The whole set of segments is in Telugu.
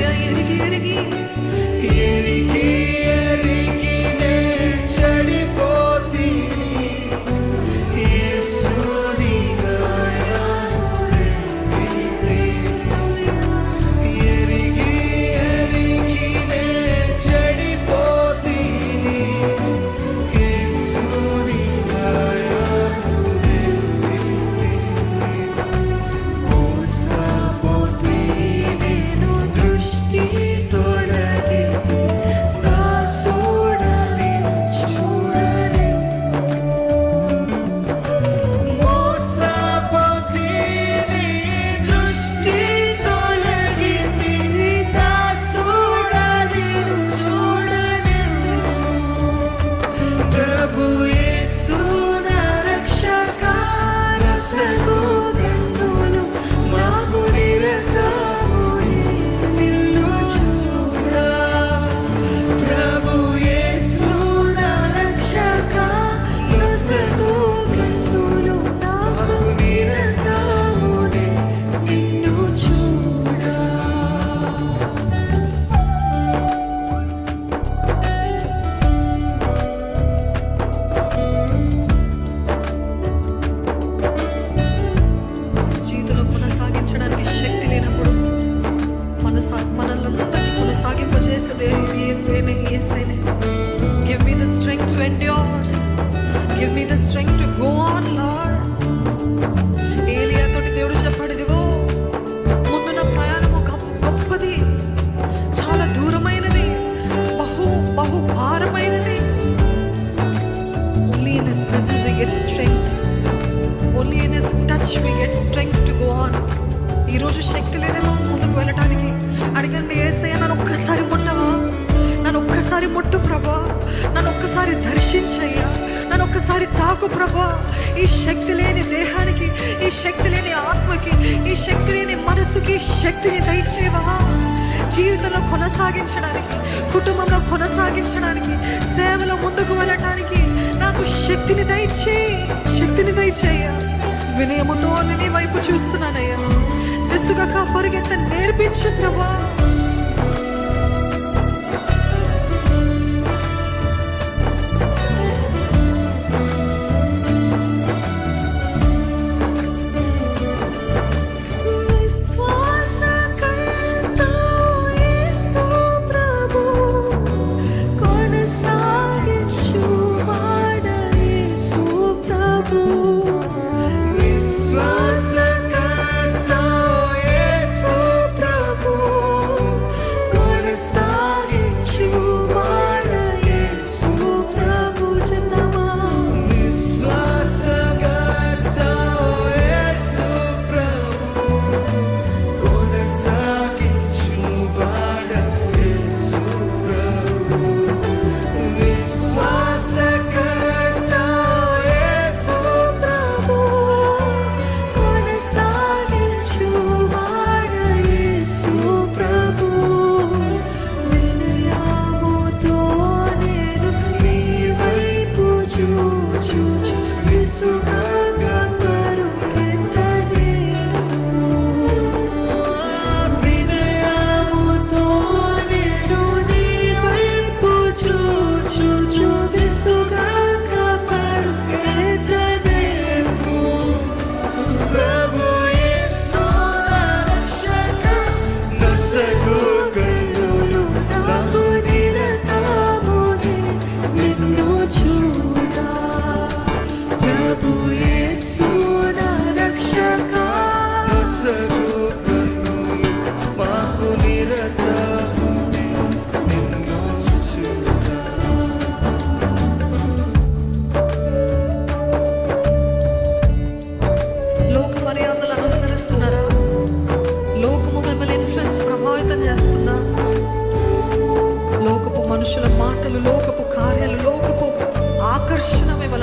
హల్లెలూయా. ఎరిగి ఎరిగి ఎరిగి ఎరిగి నే చెడిపోతిని, యేసుని గాయములే ఎరిగి ఎరిగి నే చెడిపోతిని, యేసుని గాయములే మోసపోతే నేను దృష్టి తొలగి దాసుడని చూడని. మోసపోతిని, దృష్టి తొలగితి, దాసుడని చూడని. ప్రభు యేసు నా రక్షక, రసగు కన్నులు నాకు నిరతముని నిన్ను చూడా. ప్రభు యేసు నా రక్షక, రసగు కన్నులు నాకు నిరతముని నిన్ను చూడా. మన జీవితంలో కొనసాగించడానికి శక్తి లేనప్పుడు మనల్నందరినీ కొనసాగింపజేసేదే ఇది యేసేనే, యేసేనే. Give me the strength to endure. Give me the strength to go on, Lord. ఏలియా తోటి దేవుడు చెప్పాడు, ఇదిగో ముందున్న ప్రయాణము గొప్పది, చాలా దూరమైనది, బహు భారమైనది. Only in His presence we get strength. Only in His touch we get strength to go on. ఈరోజు శక్తి లేదేమో ముందుకు వెళ్ళటానికి, అడగండి, యేసయ్య నన్ను ఒక్కసారి ముట్టవా, నన్ను ఒక్కసారి ముట్టు ప్రభా, నన్ను ఒక్కసారి దర్శించయ్యా, నన్ను ఒక్కసారి తాకు ప్రభా. ఈ శక్తి లేని దేహానికి, ఈ శక్తి లేని ఆత్మకి, ఈ శక్తి లేని మనసుకి శక్తిని దయచేవా. జీవితంలో కొనసాగించడానికి, కుటుంబంలో కొనసాగించడానికి, సేవలో ముందుకు వెళ్ళటానికి నాకు శక్తిని దయచేయి, శక్తిని దయచేయ్యా. వినయముతో నీ వైపు చూస్తున్నానయ్యా. విసుగక పరిగెత్త నేర్పించు ప్రభా.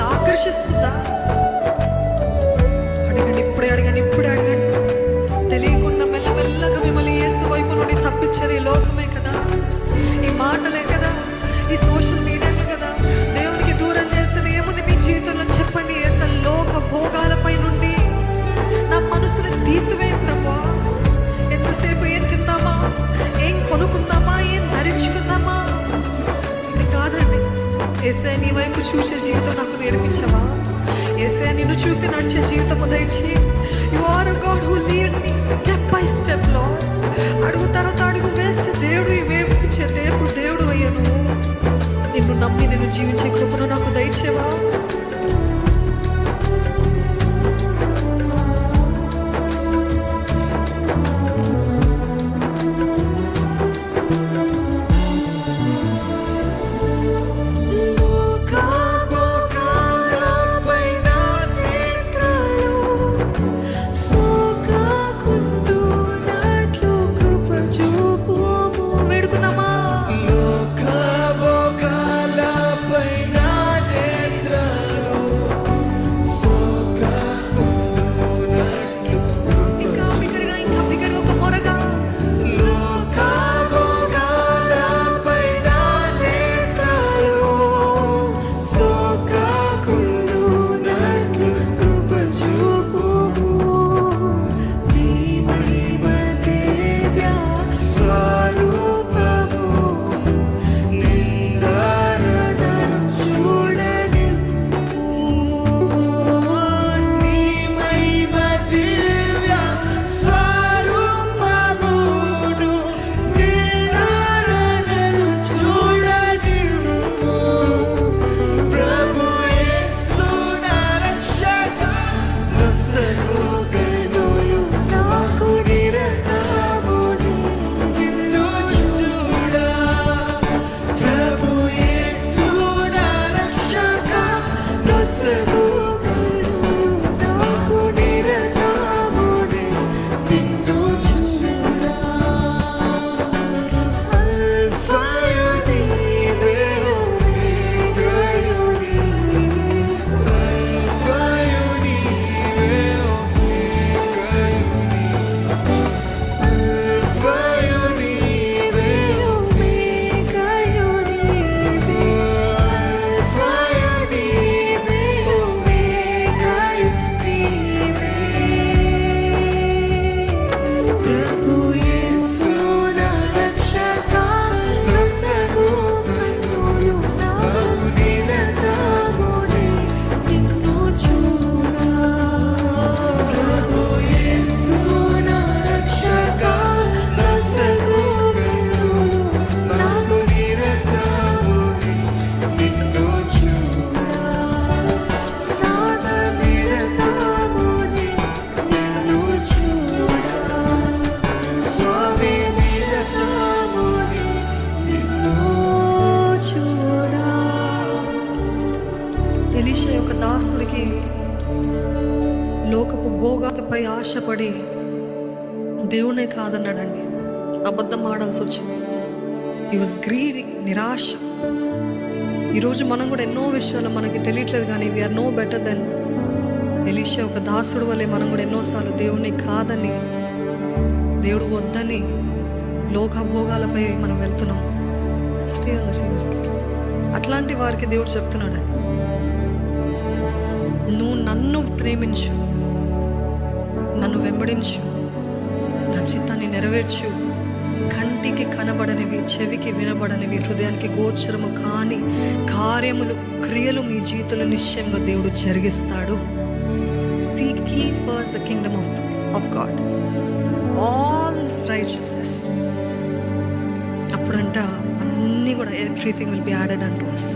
ఆకర్షిస్తుందా? అడగండి, ఇప్పుడే అడగండి, ఇప్పుడే అడగండి. తెలియకుండా మెల్లమెల్లగా మిమ్మల్ని యేసు వైపు నుండి తప్పించేది ఈ లోకమే కదా, ఈ మాటలే కదా, ఈ సోషల్ మీడియానే కదా. దేవునికి దూరం చేసేది ఏముంది మీ జీవితంలో చెప్పండి? అసలు లోక భోగాలపై నుండి నా మనసుని తీసివేయి ప్రభా. ఎంతసేపు ఏం తిందామా, ఏం యేసయ్య నీ వైపు చూసే జీవితం నాకు నేర్పించవా? యేసయ్య నిన్ను చూసి నడిచే జీవితం దయచేయి. You are a god who lead me step by step lord. అడుగు తర్వాత అడుగు వేసి దేవుడు వేపించే దేవుడు అయ్యను. నిన్ను నమ్మి నేను జీవించే కృపను నాకు దయచేవా? ఎలీషా యొక్క దాసుడికి లోకపు భోగాలపై ఆశపడి దేవునే కాదన్నాడండి. అబద్ధం ఆడాల్సి వచ్చింది. ఈ వాజ్ గ్రీడీ, నిరాశ. ఈరోజు మనం కూడా ఎన్నో విషయాలు మనకి తెలియట్లేదు, కానీ we are no better than Elisha ఒక దాసుడు వల్లే మనం కూడా ఎన్నోసార్లు దేవుని కాదని, దేవుడు వద్దని లోక భోగాలపై మనం వెళ్తున్నాం. Stay on the same skill. అట్లాంటి వారికి దేవుడు చెప్తున్నాడు, నువ్వు నన్ను ప్రేమించు, నన్ను వెంబడించు, నా చిత్తాన్ని నెరవేర్చు. కంటికి కనబడనివి, చెవికి వినబడనివి, హృదయానికి గోచరము కాని కార్యములు, క్రియలు మీ జీవితంలో నిశ్చయంగా దేవుడు జరిగిస్తాడు. Seek ye first the kingdom of God, all His righteousness. అప్పుడంట అన్నీ కూడా, everything will be added unto us.